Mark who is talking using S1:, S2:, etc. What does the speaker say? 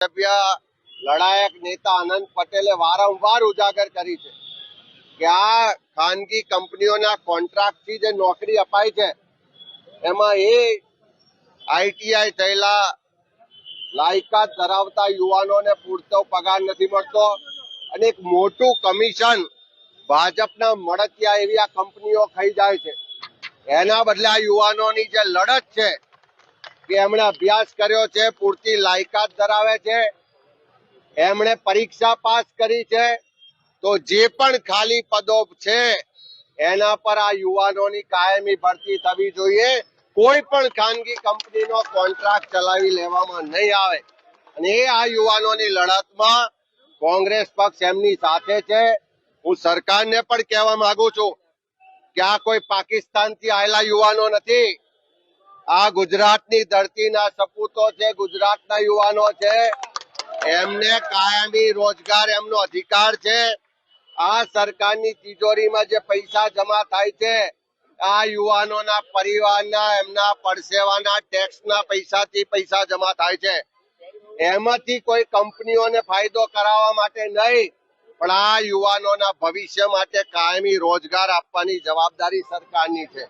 S1: લડાયક નેતા આનંદ પટેલે વારંવાર ઉજાગર કરી છે કે આ ખાનગી કંપનીઓના કોન્ટ્રાક્ટથી જે નોકરી અપાય છે એમાં આઈટીઆઈ થયેલા લાયકાત ધરાવતા યુવાનોને પૂરતો પગાર નથી મળતો અને એક મોટું કમિશન ભાજપના મળતિયા એવી આ કંપનીઓ ખાઈ જાય છે. એના બદલે આ યુવાનોની જે લડત છે કે એમણે અભ્યાસ કર્યો છે, પૂરતી લાયકાત ધરાવે છે, એમણે પરીક્ષા પાસ કરી છે, તો જે પણ ખાલી પદો છે એના પર આ યુવાનોની કાયમી ભરતી થવી જોઈએ. કોઈ પણ ખાનગી કંપનીનો કોન્ટ્રાક્ટ ચલાવી લેવામાં નહીં આવે અને આ યુવાનોની લડતમાં કોંગ્રેસ પક્ષ એમની સાથે છે. હું સરકારને પણ કહેવા માંગુ છું કે આ કોઈ પાકિસ્તાનથી આવેલા યુવાનો નથી. આ ગુજરાતની ધરતીના સપૂતો છે, ગુજરાતના યુવાનો છે. એમને કાયમી રોજગાર એમનો અધિકાર છે. આ સરકારની તિજોરીમાં જે પૈસા જમા થાય છે આ યુવાનોના પરિવારના એમના પરસેવાના ટેક્સના પૈસાથી પૈસા જમા થાય છે. એમાંથી કોઈ કંપનીઓને ફાયદો કરાવવા માટે નહીં, પણ આ યુવાનોના ભવિષ્ય માટે કાયમી રોજગાર આપવાની જવાબદારી સરકારની છે.